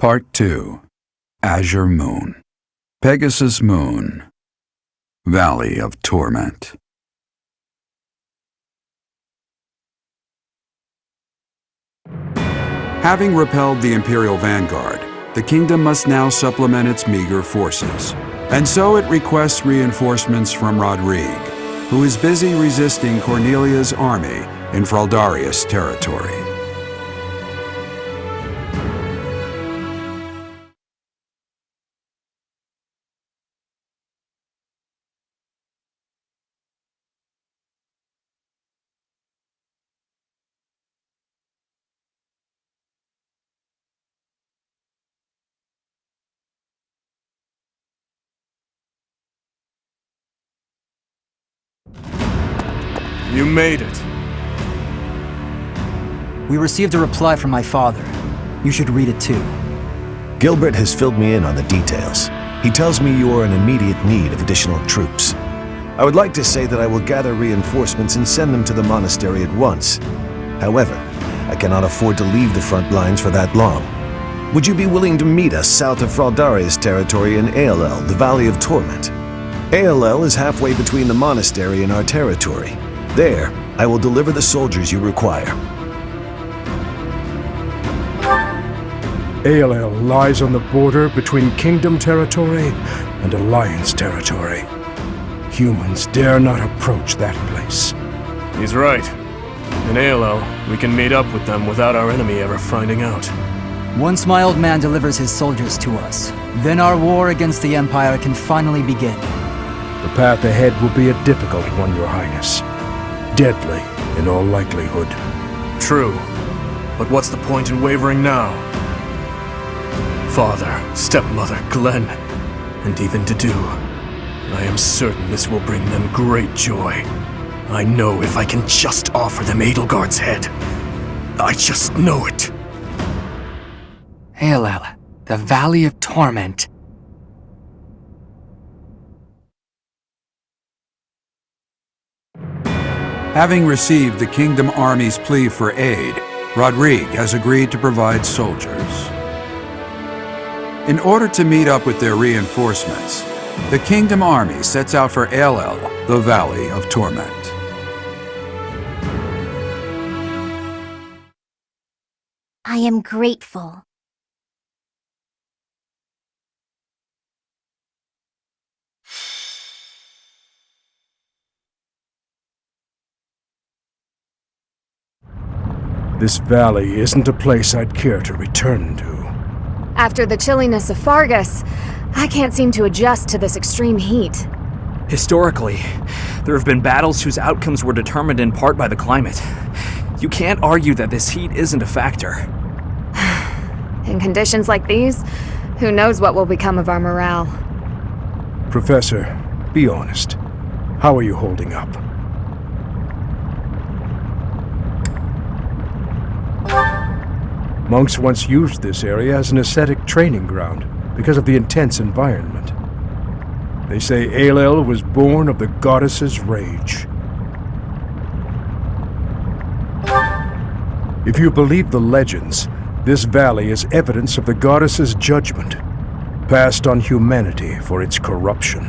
Part 2. Azure Moon. Pegasus Moon. Valley of Torment. Having repelled the Imperial Vanguard, the kingdom must now supplement its meager forces. And so it requests reinforcements from Rodrigue, who is busy resisting Cornelia's army in Fraldarius territory. You made it. We received a reply from my father. You should read it too. Gilbert has filled me in on the details. He tells me you are in immediate need of additional troops. I would like to say that I will gather reinforcements and send them to the monastery at once. However, I cannot afford to leave the front lines for that long. Would you be willing to meet us south of Fraldarius territory in Ailell, the Valley of Torment? Ailell is halfway between the monastery and our territory. There, I will deliver the soldiers you require. Ailell lies on the border between Kingdom territory and Alliance territory. Humans dare not approach that place. He's right. In Ailell, we can meet up with them without our enemy ever finding out. Once my old man delivers his soldiers to us, then our war against the Empire can finally begin. The path ahead will be a difficult one, Your Highness. Deadly, in all likelihood. True. But what's the point in wavering now? Father, stepmother, Glenn, and even Dedu. I am certain this will bring them great joy. I know if I can just offer them Edelgard's head. I just know it. Ailell, the Valley of Torment. Having received the Kingdom Army's plea for aid, Rodrigue has agreed to provide soldiers. In order to meet up with their reinforcements, the Kingdom Army sets out for Ailell, the Valley of Torment. I am grateful. This valley isn't a place I'd care to return to. After the chilliness of Fargus, I can't seem to adjust to this extreme heat. Historically, there have been battles whose outcomes were determined in part by the climate. You can't argue that this heat isn't a factor. In conditions like these, who knows what will become of our morale? Professor, be honest. How are you holding up? Monks once used this area as an ascetic training ground because of the intense environment. They say Ailell was born of the goddess's rage. If you believe the legends, this valley is evidence of the goddess's judgment, passed on humanity for its corruption.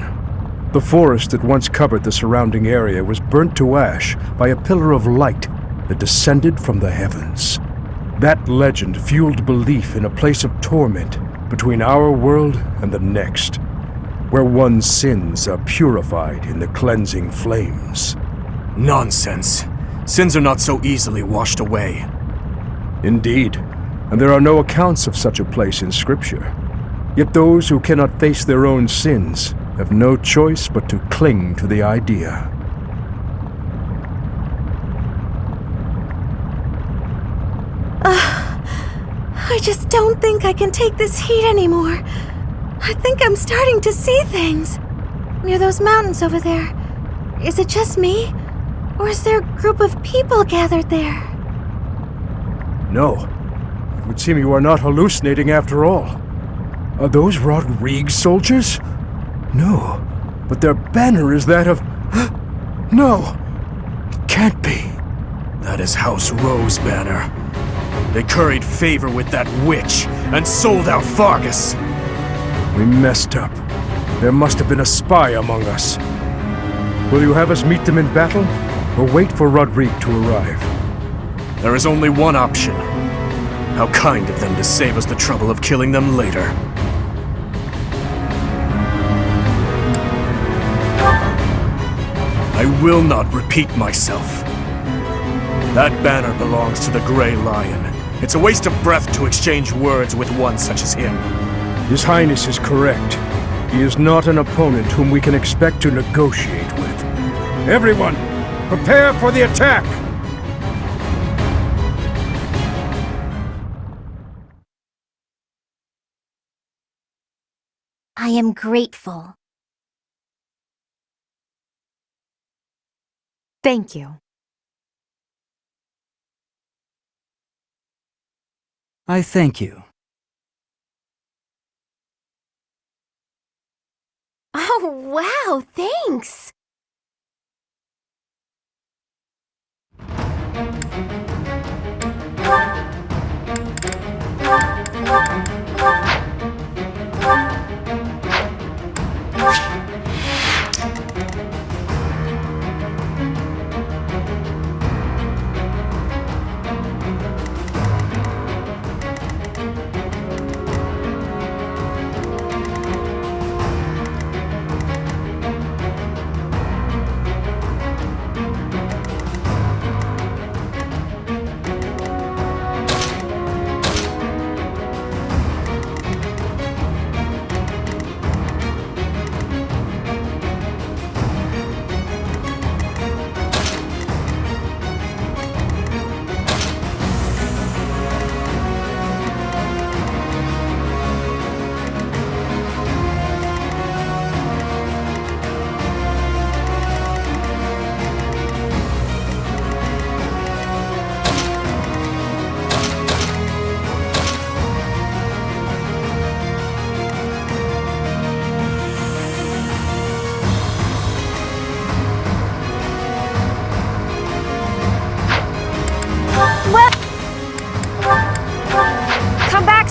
The forest that once covered the surrounding area was burnt to ash by a pillar of light that descended from the heavens. That legend fueled belief in a place of torment between our world and the next, where one's sins are purified in the cleansing flames. Nonsense. Sins are not so easily washed away. Indeed, and there are no accounts of such a place in Scripture. Yet those who cannot face their own sins have no choice but to cling to the idea. I just don't think I can take this heat anymore. I think I'm starting to see things. Near those mountains over there. Is it just me? Or is there a group of people gathered there? No. It would seem you are not hallucinating after all. Are those Rodrigue soldiers? No. But their banner is that of... No! It can't be. That is House Rowe's banner. They curried favor with that witch and sold out Fargus. We messed up. There must have been a spy among us. Will you have us meet them in battle, or wait for Rodrigue to arrive? There is only one option. How kind of them to save us the trouble of killing them later. I will not repeat myself. That banner belongs to the Grey Lion. It's a waste of breath to exchange words with one such as him. His Highness is correct. He is not an opponent whom we can expect to negotiate with. Everyone, prepare for the attack! I am grateful. Thank you. I thank you. Oh, wow, thanks! Come back!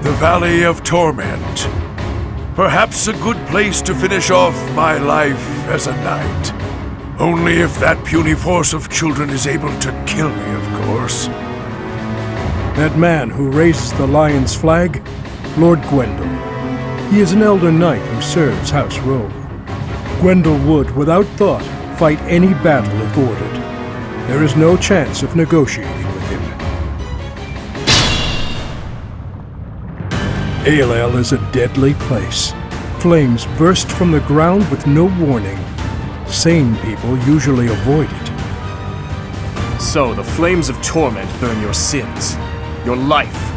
The Valley of Torment. Perhaps a good place to finish off my life as a knight. Only if that puny force of children is able to kill me, of course. That man who raises the lion's flag? Lord Gwendel. He is an elder knight who serves House Rowe. Gwendol would, without thought, fight any battle if ordered. There is no chance of negotiating with him. Ailell is a deadly place. Flames burst from the ground with no warning. Sane people usually avoid it. So the flames of torment burn your sins, your life,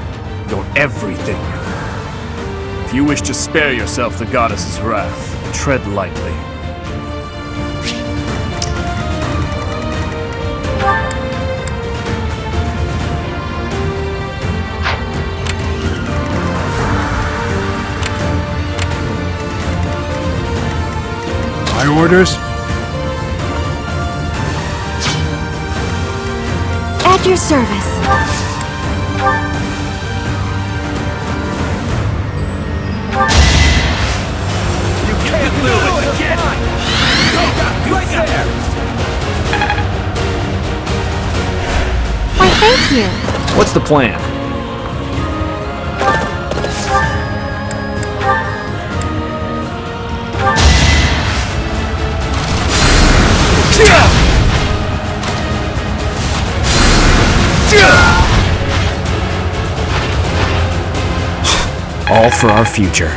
your everything. If you wish to spare yourself the goddess's wrath, tread lightly. My orders? At your service. You can't lose it again! Go! Right there! Why, thank you. What's the plan? All for our future.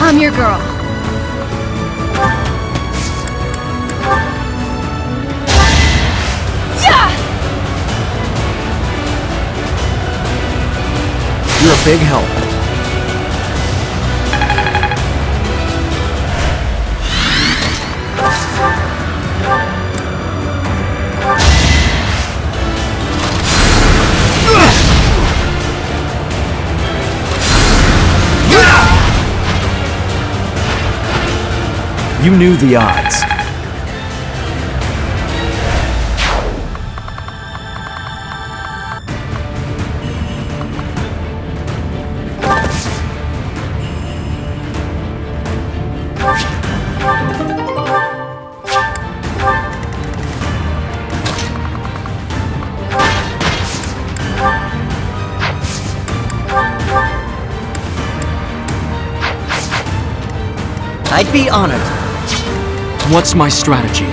I'm your girl. You're a big help. You knew the odds. I'd be honored. What's my strategy?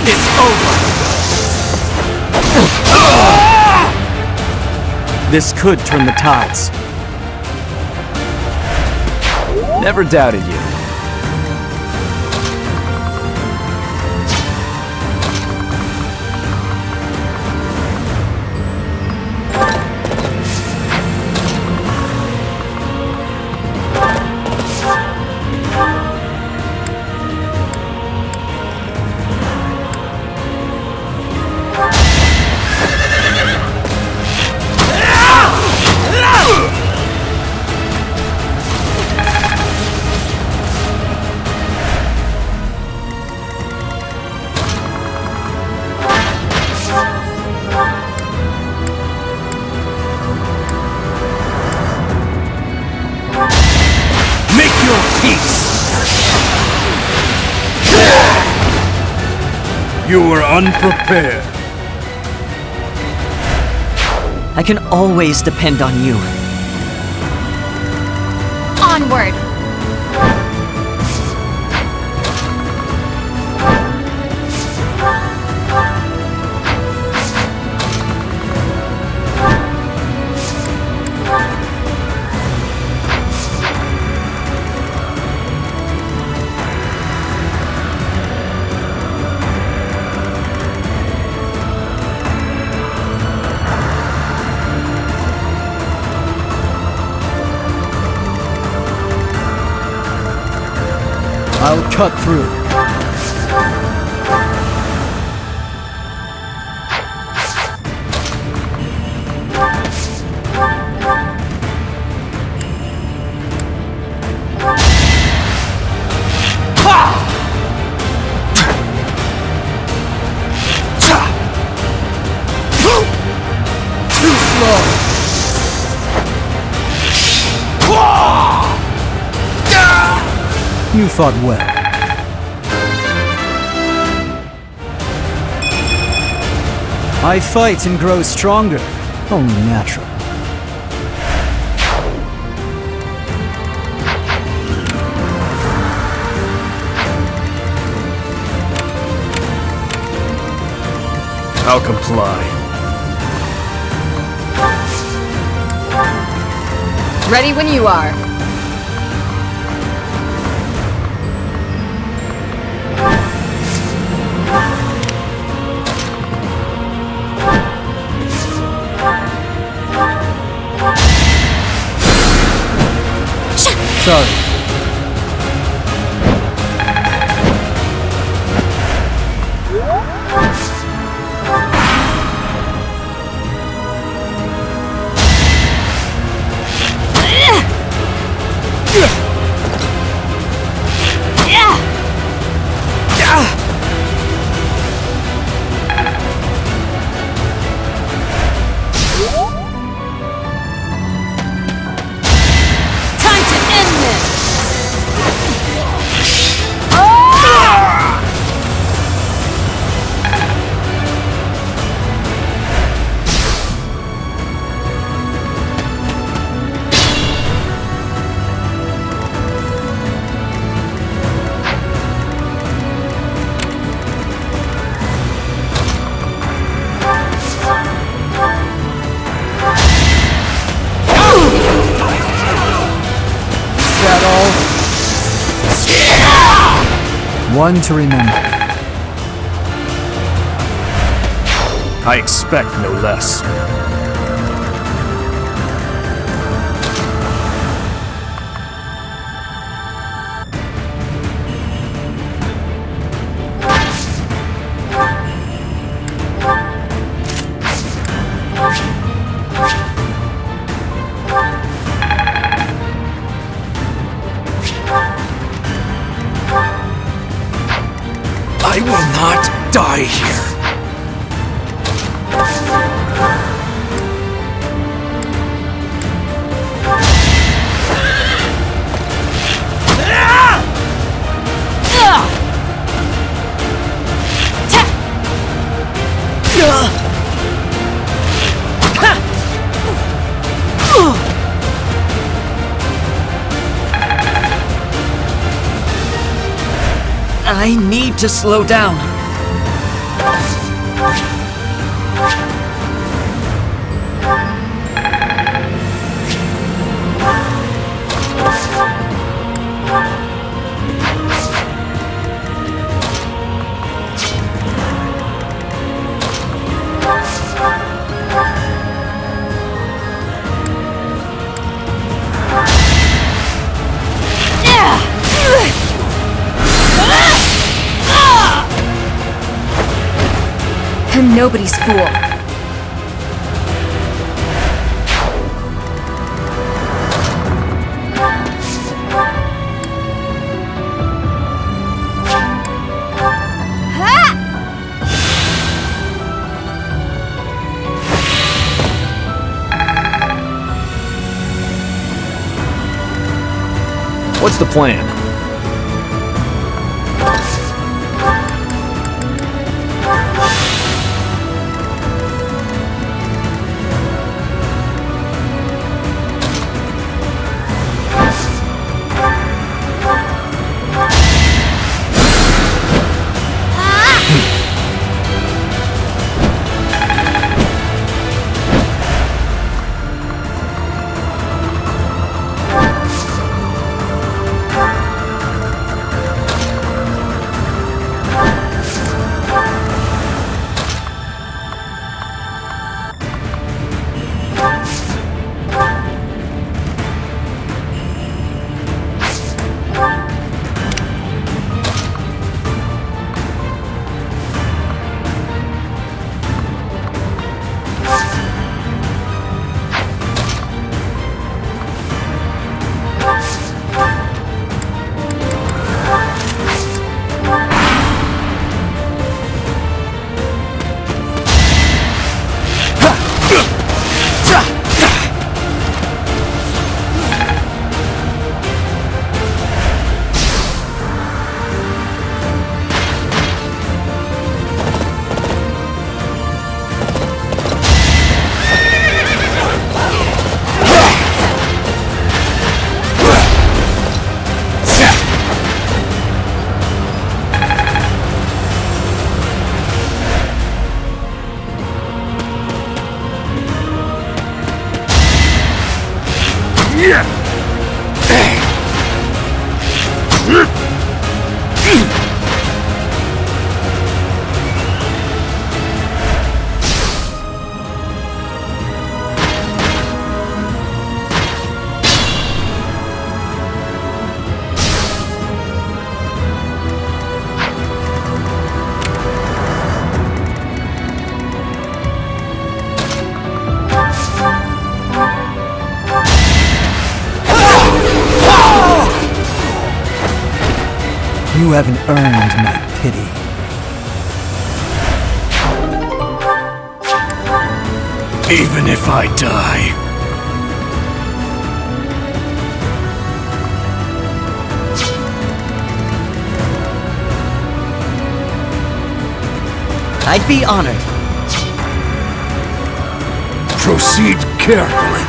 It's over! This could turn the tides. Never doubted you. You were unprepared. I can always depend on you. Onward! I'll cut through. You fought well. I fight and grow stronger. Only natural. I'll comply. Ready when you are. Sorry. One to remember. I expect no less. I will not die here. I need to slow down. I'm nobody's fool. What's the plan? You haven't earned my pity. Even if I die. I'd be honored. Proceed carefully.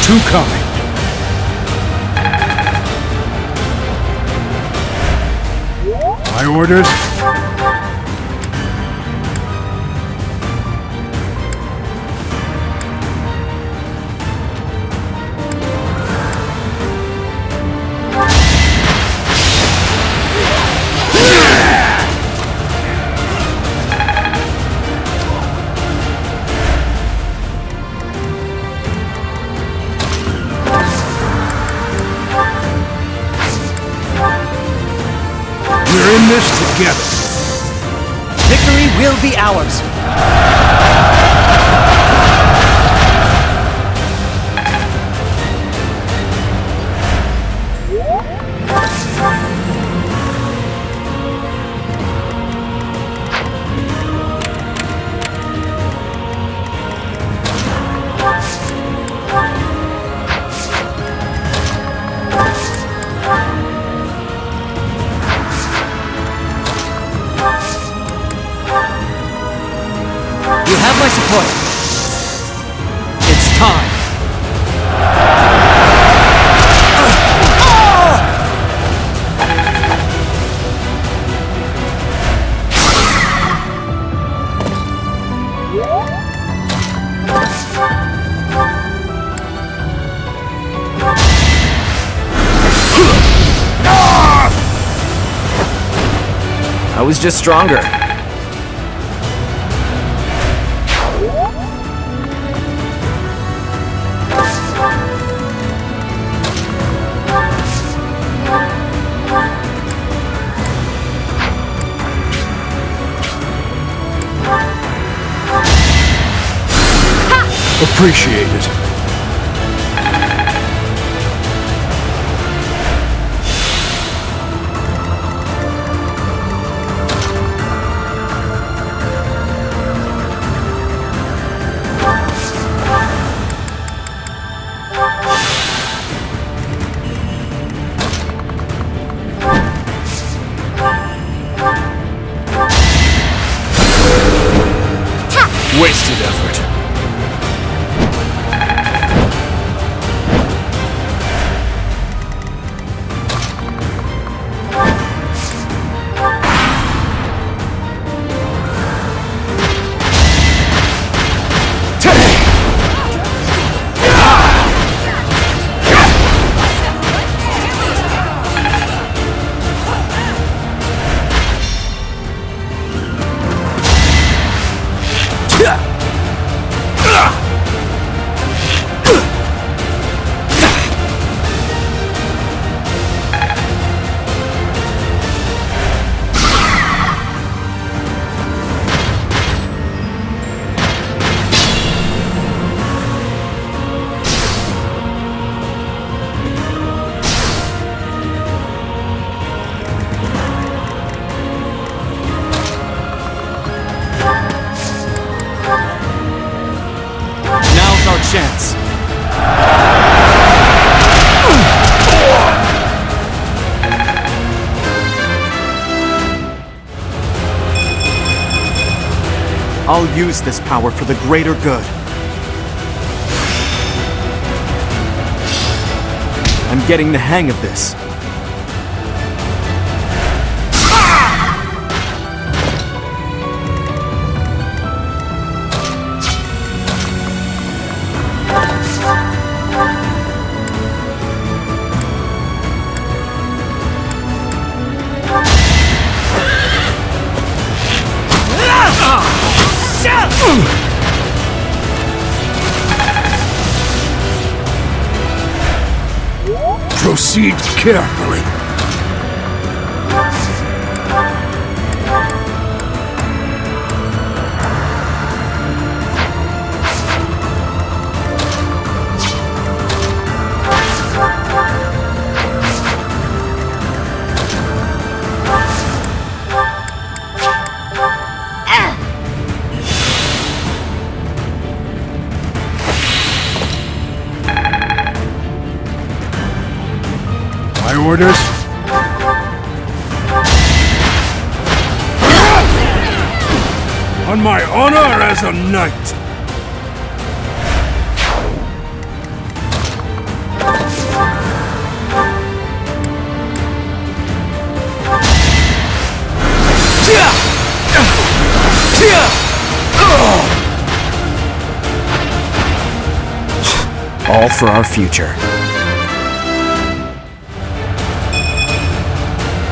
Two coming. My orders? We're in this together. Victory will be ours. You have my support. It's time. I was just stronger. Appreciate it. Wasted effort. Now's our chance. I'll use this power for the greater good. I'm getting the hang of this. Proceed carefully. My orders? On my honor as a knight! All for our future.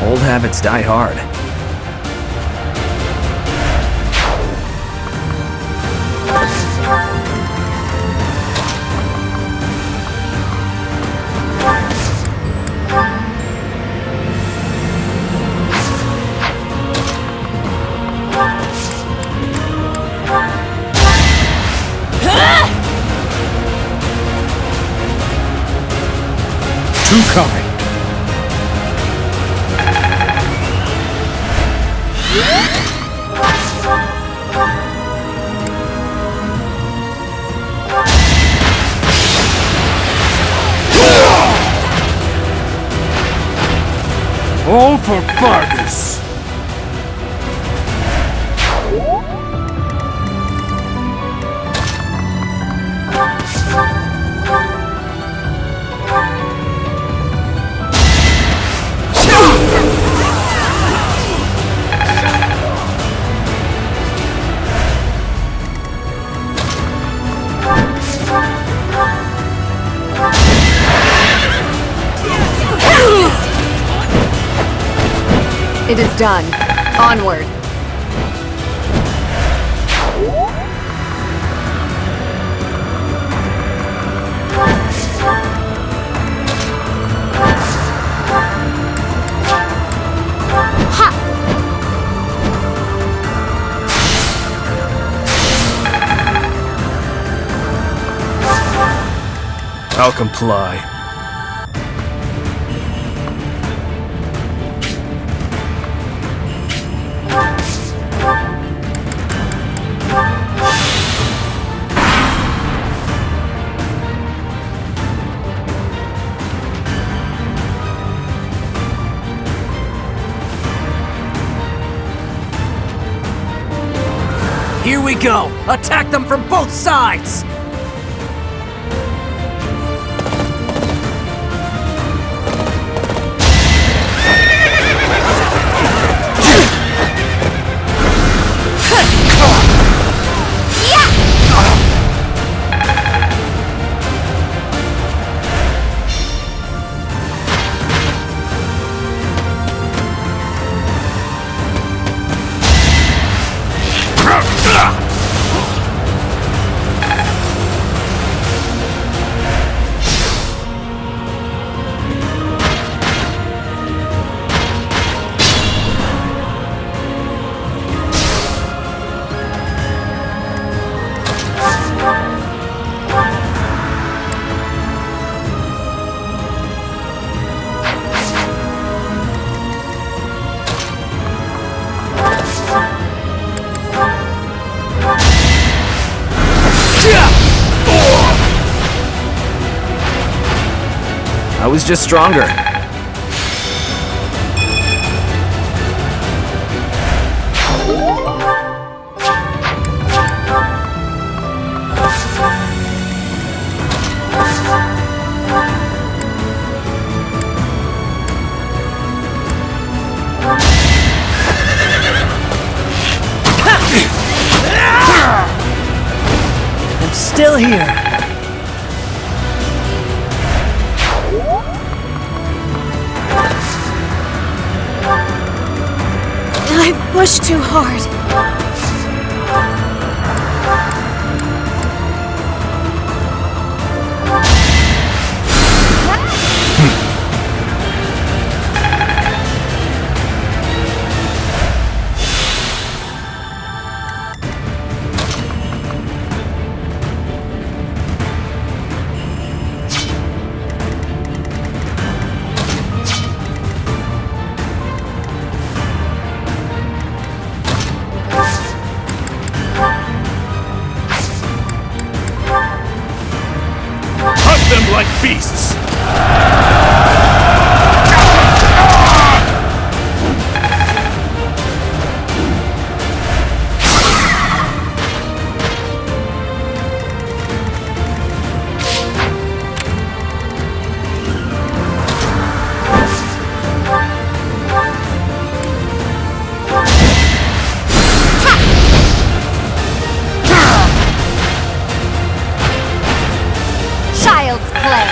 Old habits die hard. Too kind. All for Fargus! It is done. Onward. I'll comply. Here we go! Attack them from both sides! I was just stronger. I'm still here. I pushed too hard. beasts! Child's play.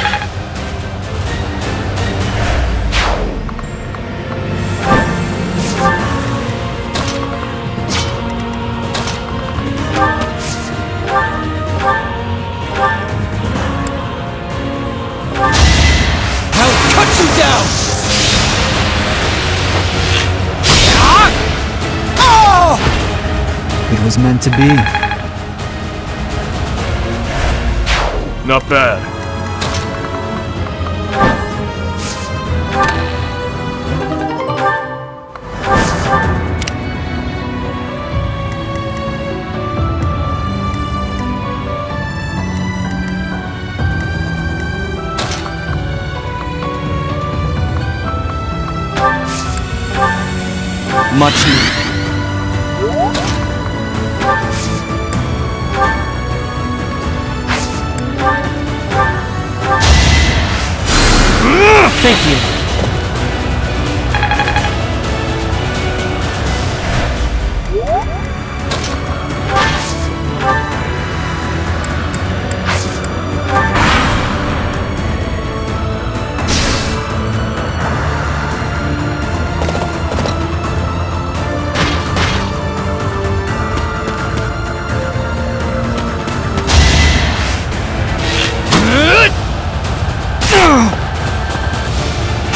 I'll cut you down! It was meant to be. Not bad. Much needed. Thank you.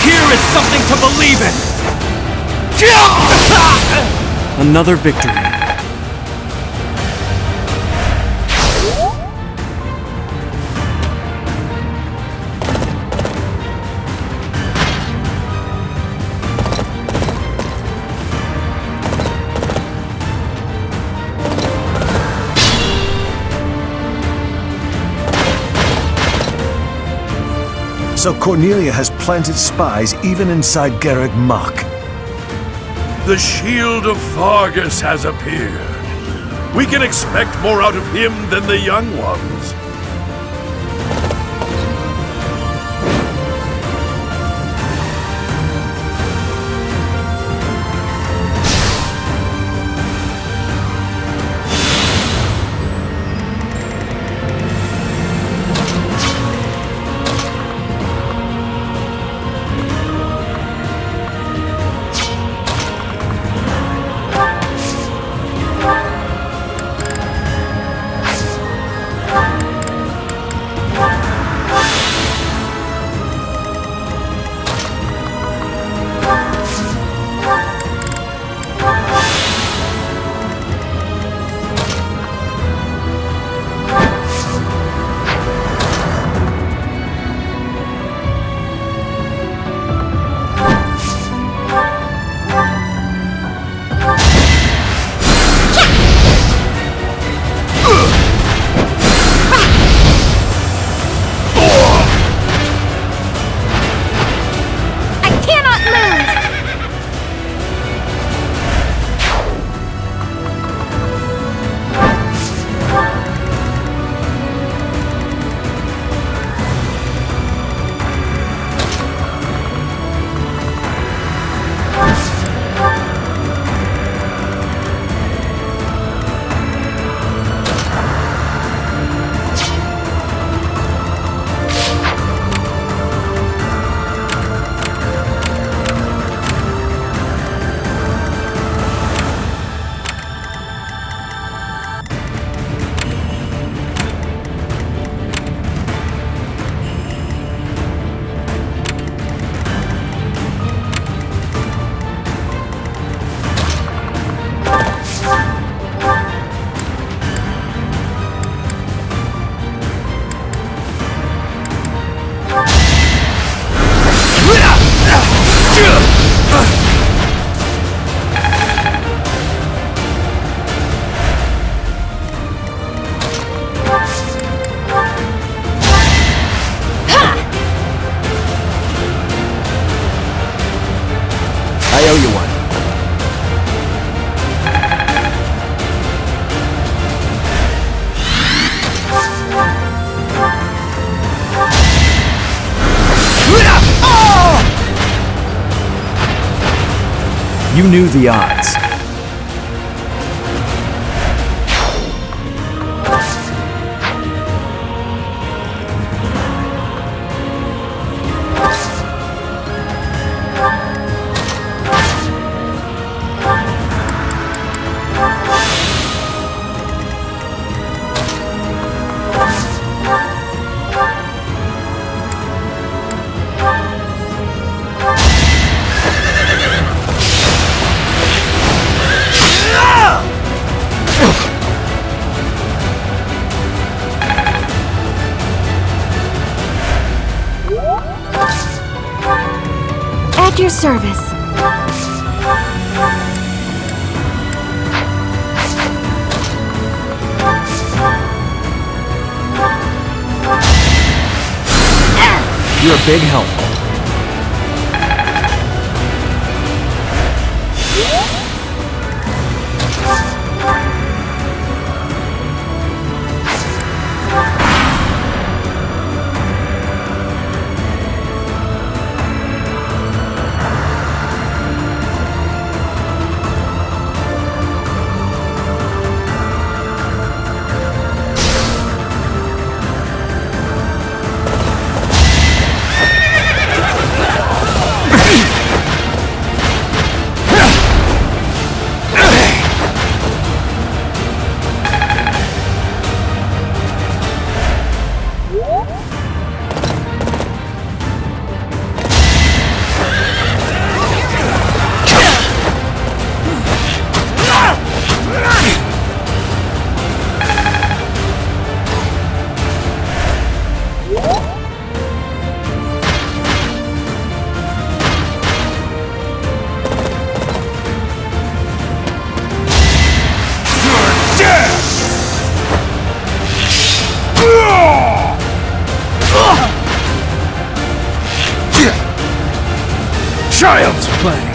Here is something to believe in! Another victory. So Cornelia has planted spies even inside Garreg Mach. The shield of Fargus has appeared. We can expect more out of him than the young ones. You knew the odds. At your service. You're a big help. Child's play!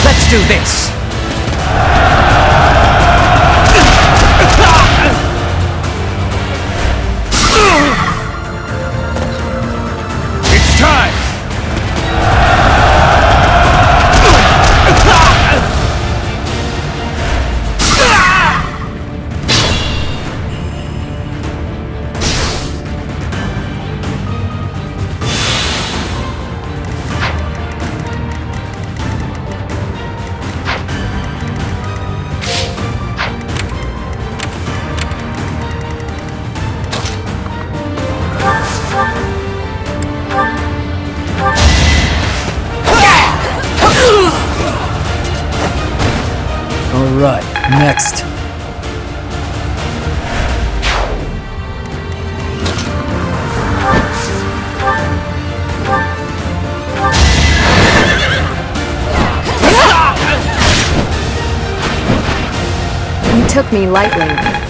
Let's do this! It's time! All right, next. You took me lightly.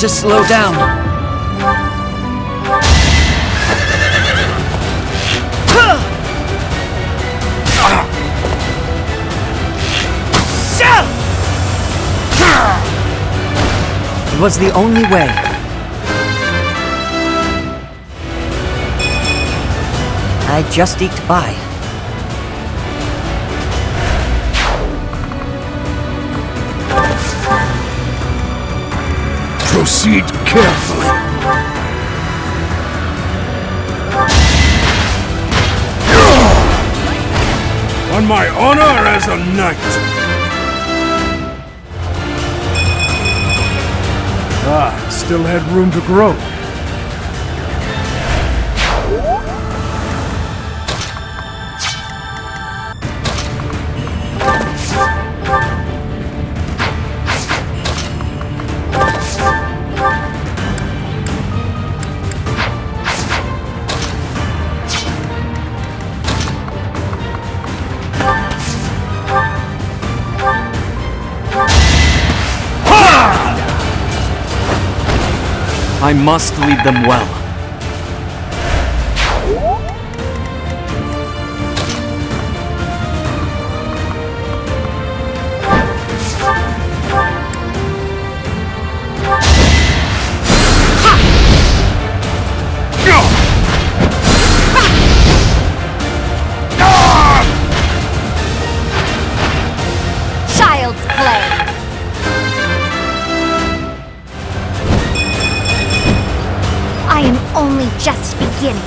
to slow down. It was the only way. I just eked by. Proceed carefully. On my honor as a knight. Still had room to grow. I must lead them well. Child's play. I am only just beginning.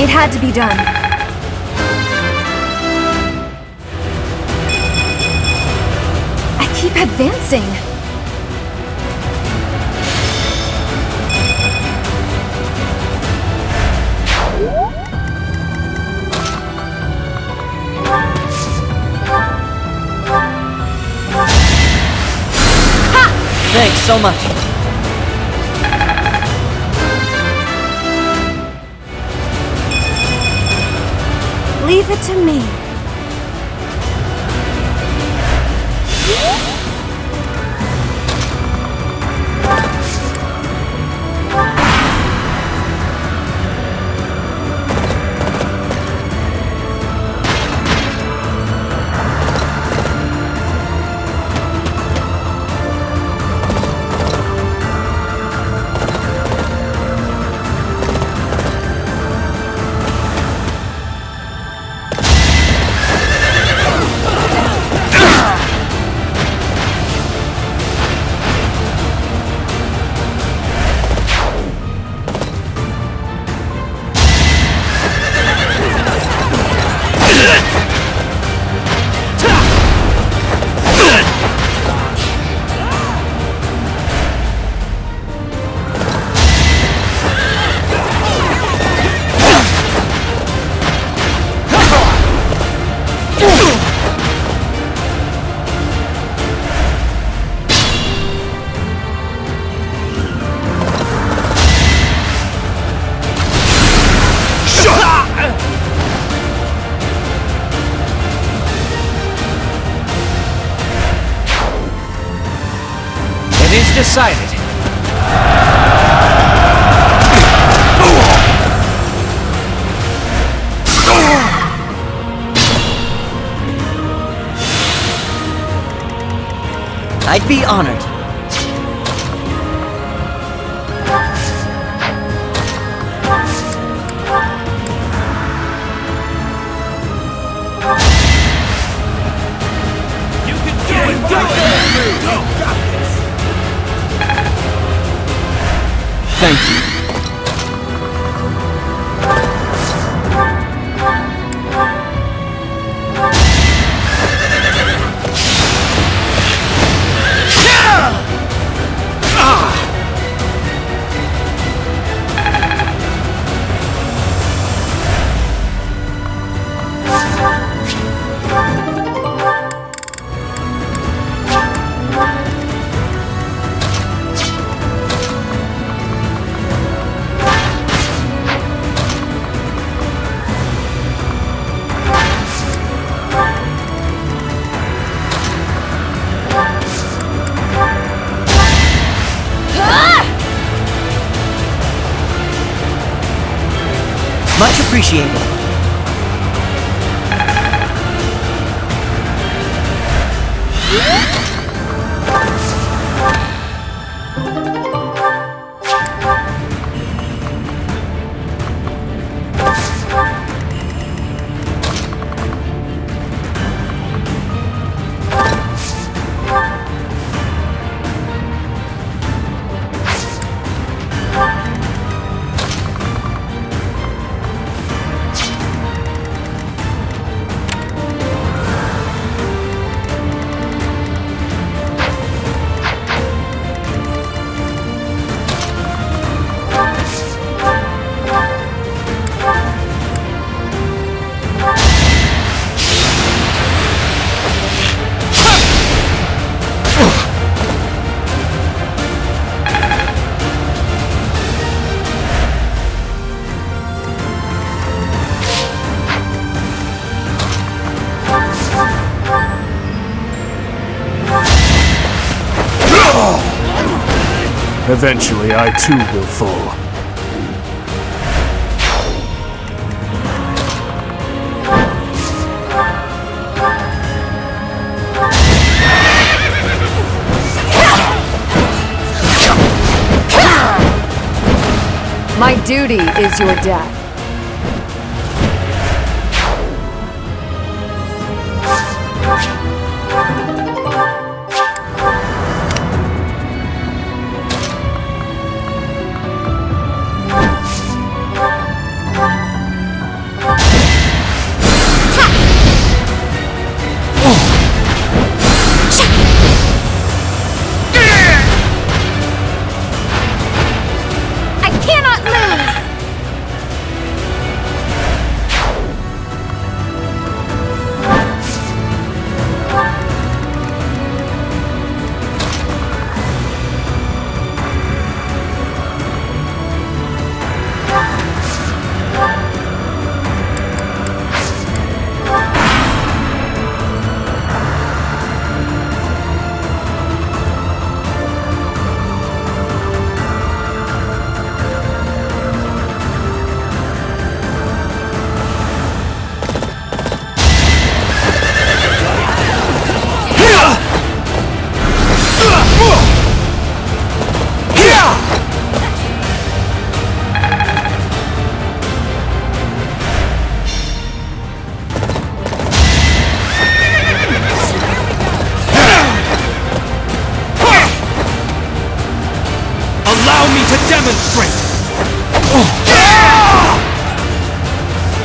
It had to be done. Keep advancing. Ha! Thanks so much. Leave it to me. It is decided. I'd be honored. You can do it! Got this! Thank you. Much appreciated. Eventually, I too will fall. My duty is your death.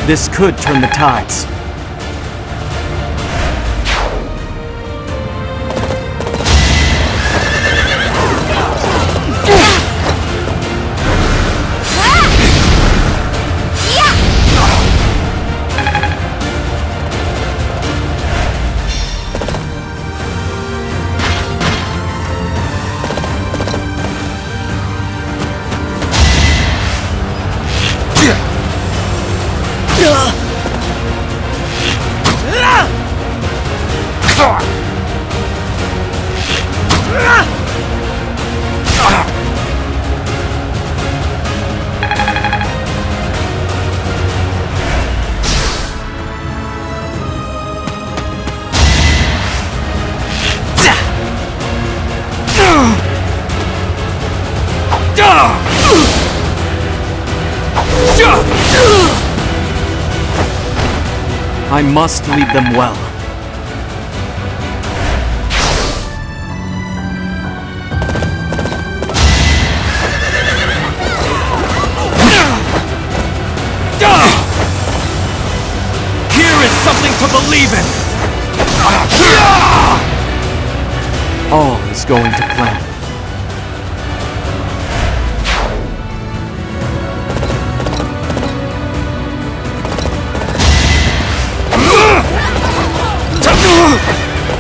This could turn the tides. I must lead them well. Here is something to believe in! All is going to plan.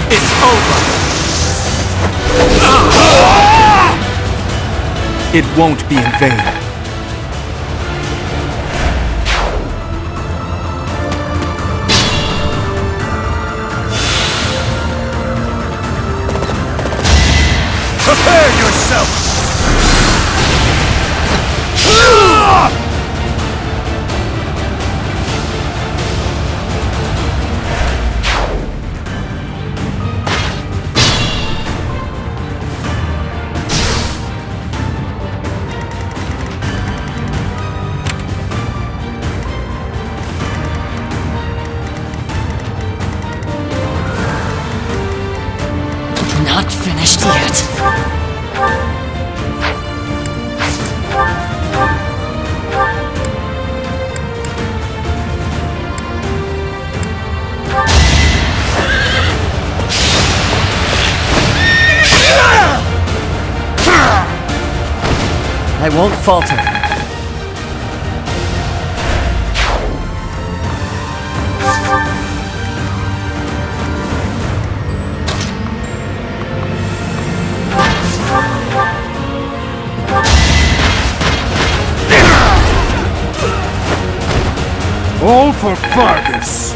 It's over! It won't be in vain. Prepare yourself! finished yet. I won't falter. All for Fargus!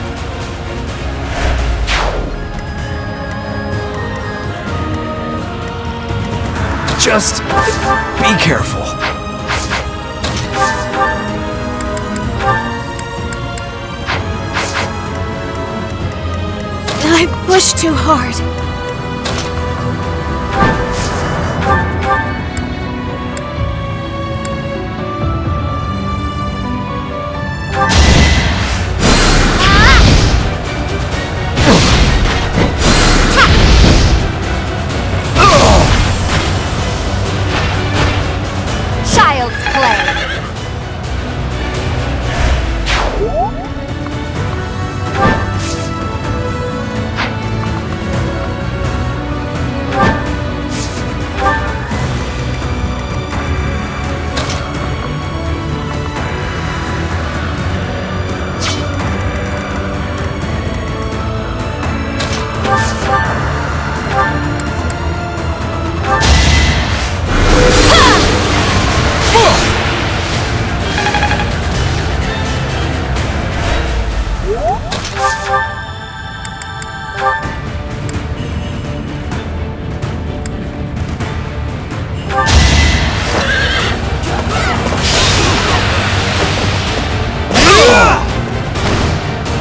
Just be careful. I pushed too hard. Child's play.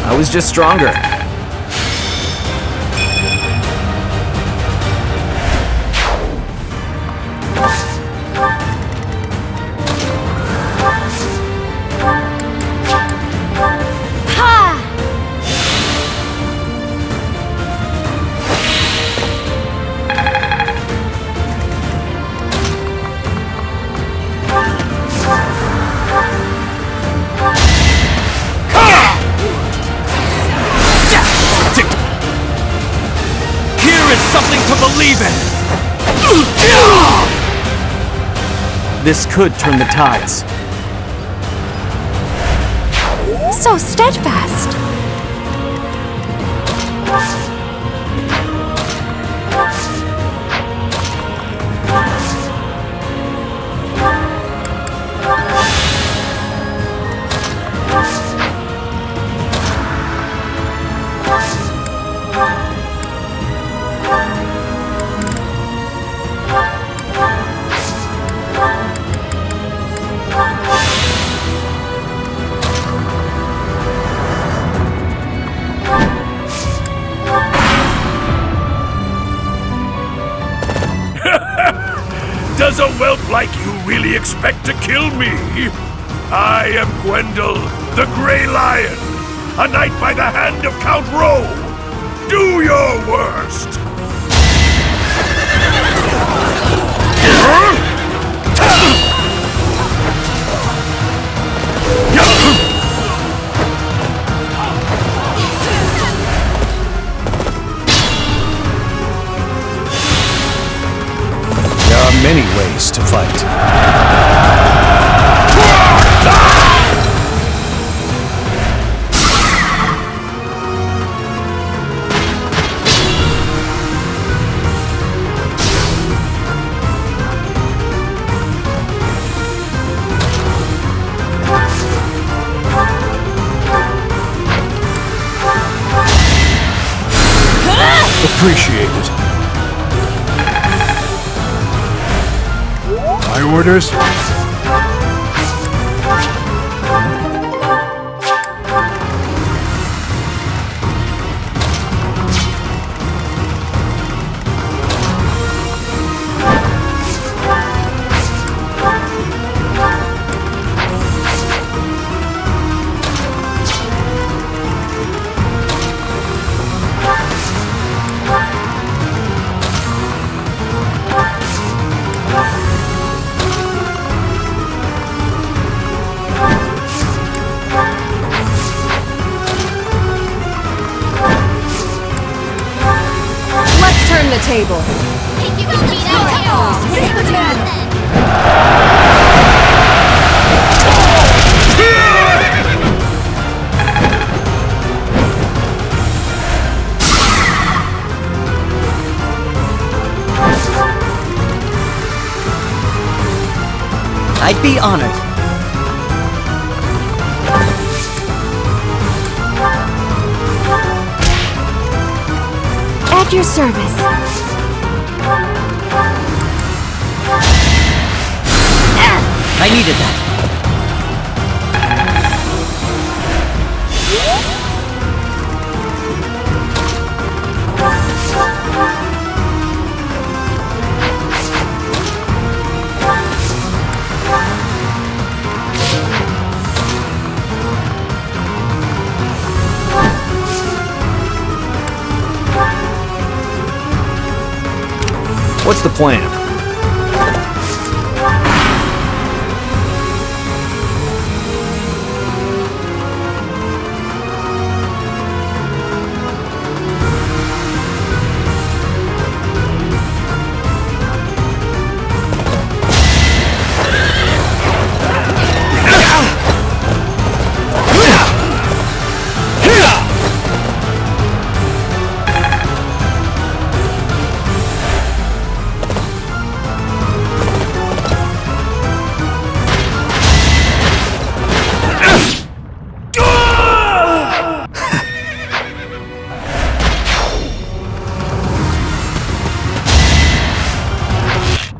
I was just stronger. Something to believe in! This could turn the tides. So steadfast. Does a whelp like you really expect to kill me? I am Gwendol, the Grey Lion, a knight by the hand of Count Rowe. Do your worst! There are many ways to fight. Appreciate it. My orders? the table. I'd be honored. At your service. I needed that. What's the plan?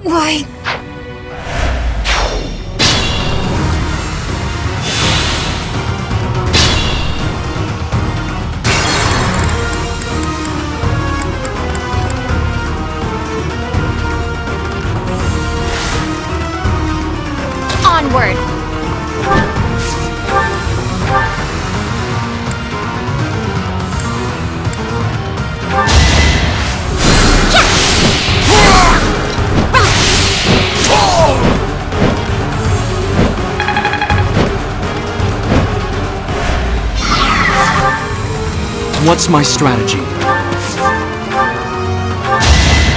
Why? Onward! What's my strategy?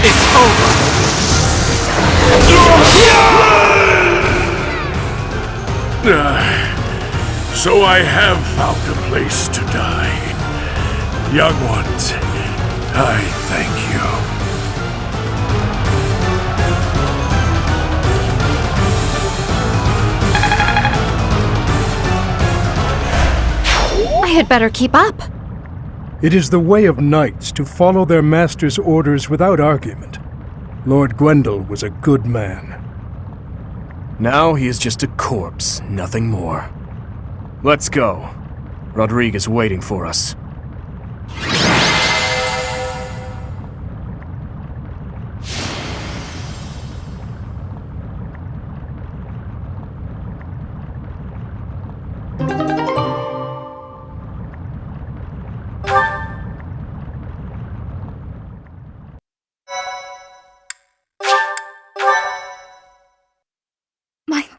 It's over! So I have found a place to die. Young ones, I thank you. I had better keep up. It is the way of knights to follow their master's orders without argument. Lord Gwendol was a good man. Now he is just a corpse, nothing more. Let's go. Rodrigue is waiting for us.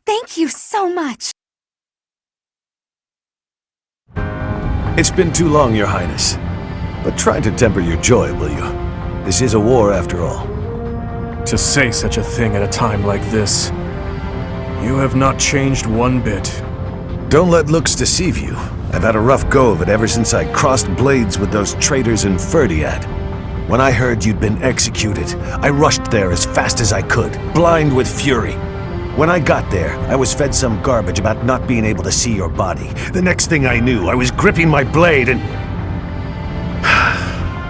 Thank you so much. It's been too long, Your Highness. But try to temper your joy, will you? This is a war, after all. To say such a thing at a time like this, you have not changed one bit. Don't let looks deceive you. I've had a rough go of it ever since I crossed blades with those traitors in Ferdiad. When I heard you'd been executed, I rushed there as fast as I could, blind with fury. When I got there, I was fed some garbage about not being able to see your body. The next thing I knew, I was gripping my blade and...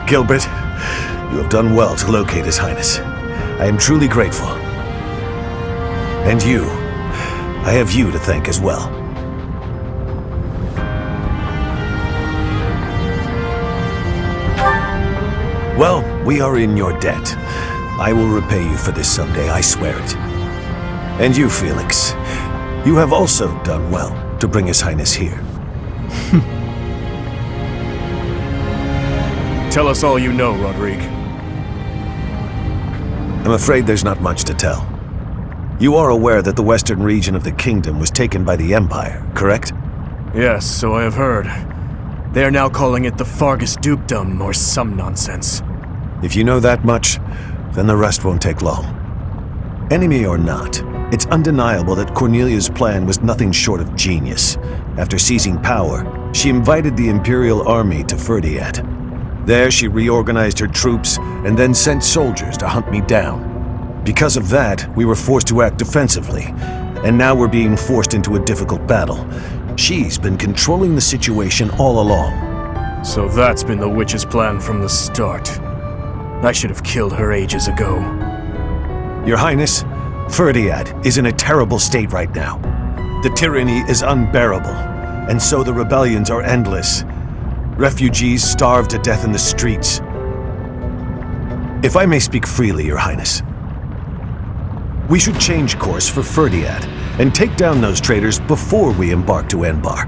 Gilbert, you have done well to locate His Highness. I am truly grateful. And you, I have you to thank as well. Well, we are in your debt. I will repay you for this someday, I swear it. And you, Felix, you have also done well to bring His Highness here. Tell us all you know, Rodrigue. I'm afraid there's not much to tell. You are aware that the western region of the kingdom was taken by the Empire, correct? Yes, so I have heard. They are now calling it the Fargus Dukedom or some nonsense. If you know that much, then the rest won't take long. Enemy or not, it's undeniable that Cornelia's plan was nothing short of genius. After seizing power, she invited the Imperial Army to Ferdiad. There she reorganized her troops and then sent soldiers to hunt me down. Because of that, we were forced to act defensively, and now we're being forced into a difficult battle. She's been controlling the situation all along. So that's been the witch's plan from the start. I should have killed her ages ago. Your Highness, Ferdiad is in a terrible state right now. The tyranny is unbearable, and so the rebellions are endless. Refugees starve to death in the streets. If I may speak freely, Your Highness, we should change course for Ferdiad and take down those traitors before we embark to Enbar.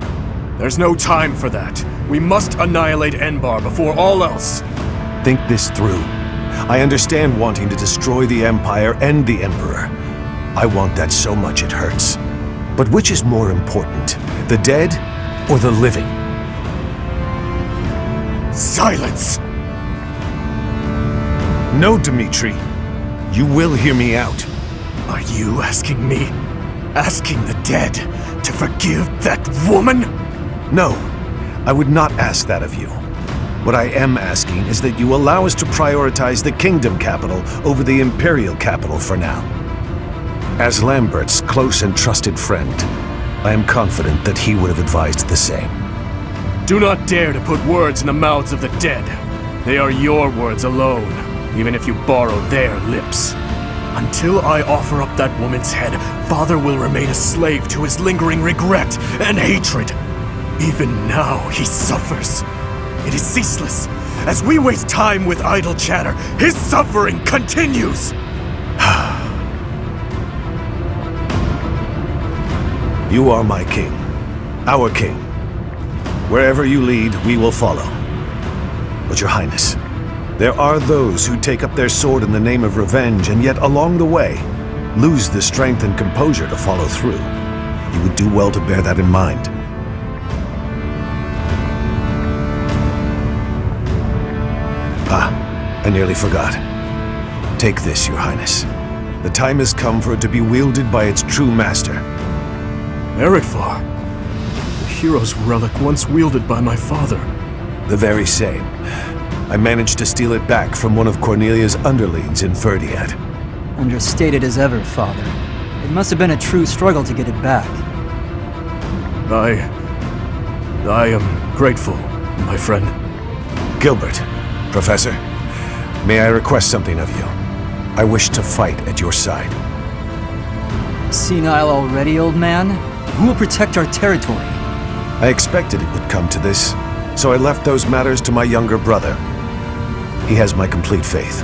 There's no time for that. We must annihilate Enbar before all else. Think this through. I understand wanting to destroy the Empire and the Emperor. I want that so much it hurts. But which is more important, the dead or the living? Silence! No, Dmitri. You will hear me out. Are you asking me? Asking the dead to forgive that woman? No, I would not ask that of you. What I am asking is that you allow us to prioritize the Kingdom capital over the Imperial capital for now. As Lambert's close and trusted friend, I am confident that he would have advised the same. Do not dare to put words in the mouths of the dead. They are your words alone, even if you borrow their lips. Until I offer up that woman's head, Father will remain a slave to his lingering regret and hatred. Even now, he suffers. It is ceaseless. As we waste time with idle chatter, his suffering continues. You are my king, our king. Wherever you lead, we will follow. But Your Highness, there are those who take up their sword in the name of revenge and yet along the way, lose the strength and composure to follow through. You would do well to bear that in mind. I nearly forgot. Take this, Your Highness. The time has come for it to be wielded by its true master. Eretvar, the hero's relic once wielded by my father. The very same. I managed to steal it back from one of Cornelia's underlings in Ferdiad. Understated as ever, Father. It must have been a true struggle to get it back. I am grateful, my friend. Gilbert, Professor, may I request something of you? I wish to fight at your side. Senile already, old man? Who will protect our territory? I expected it would come to this, so I left those matters to my younger brother. He has my complete faith.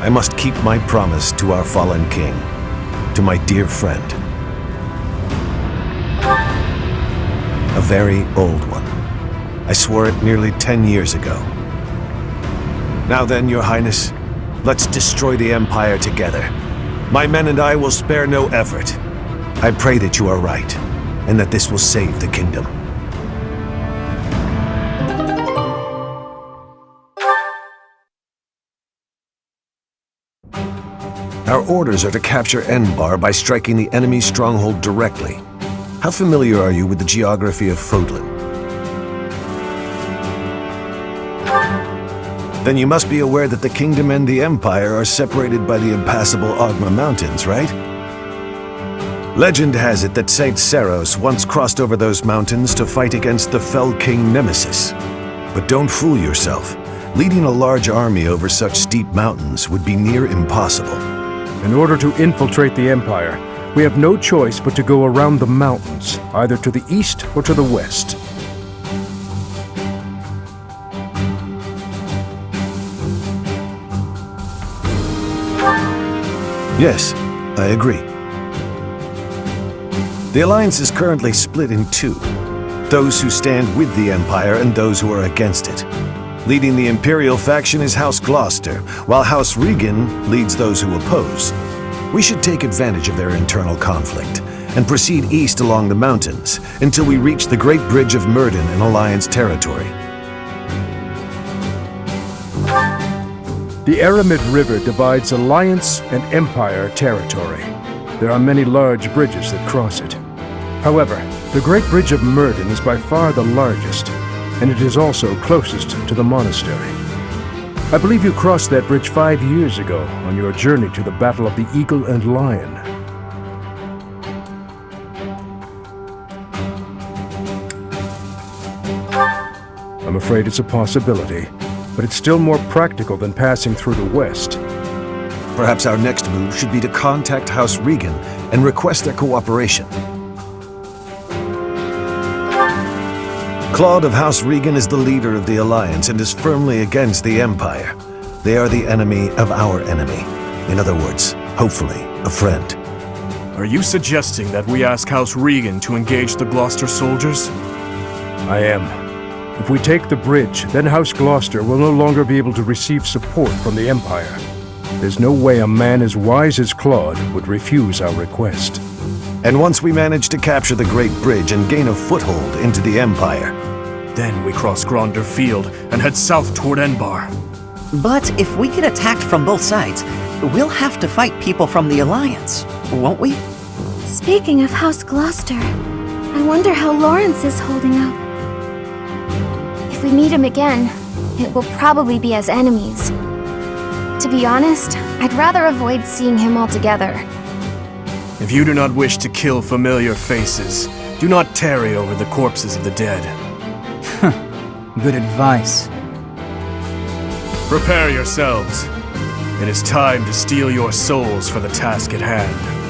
I must keep my promise to our fallen king, to my dear friend. A very old one. I swore it nearly 10 years ago. Now then, Your Highness, let's destroy the Empire together. My men and I will spare no effort. I pray that you are right, and that this will save the kingdom. Our orders are to capture Enbar by striking the enemy's stronghold directly. How familiar are you with the geography of Fodlan? Then you must be aware that the Kingdom and the Empire are separated by the impassable Ogma Mountains, right? Legend has it that Saint Seros once crossed over those mountains to fight against the fell King Nemesis. But don't fool yourself. Leading a large army over such steep mountains would be near impossible. In order to infiltrate the Empire, we have no choice but to go around the mountains, either to the east or to the west. Yes, I agree. The Alliance is currently split in two. Those who stand with the Empire and those who are against it. Leading the Imperial faction is House Gloucester, while House Regan leads those who oppose. We should take advantage of their internal conflict and proceed east along the mountains until we reach the Great Bridge of Myrden in Alliance territory. The Aramid River divides Alliance and Empire territory. There are many large bridges that cross it. However, the Great Bridge of Myrden is by far the largest, and it is also closest to the monastery. I believe you crossed that bridge 5 years ago on your journey to the Battle of the Eagle and Lion. I'm afraid it's a possibility, but it's still more practical than passing through the west. Perhaps our next move should be to contact House Regan and request their cooperation. Claude of House Regan is the leader of the Alliance and is firmly against the Empire. They are the enemy of our enemy. In other words, hopefully, a friend. Are you suggesting that we ask House Regan to engage the Gloucester soldiers? I am. If we take the bridge, then House Gloucester will no longer be able to receive support from the Empire. There's no way a man as wise as Claude would refuse our request. And once we manage to capture the Great Bridge and gain a foothold into the Empire, then we cross Gronder Field and head south toward Enbar. But if we get attacked from both sides, we'll have to fight people from the Alliance, won't we? Speaking of House Gloucester, I wonder how Lawrence is holding up. If we meet him again, it will probably be as enemies. To be honest, I'd rather avoid seeing him altogether. If you do not wish to kill familiar faces, do not tarry over the corpses of the dead. Good advice. Prepare yourselves. It is time to steel your souls for the task at hand.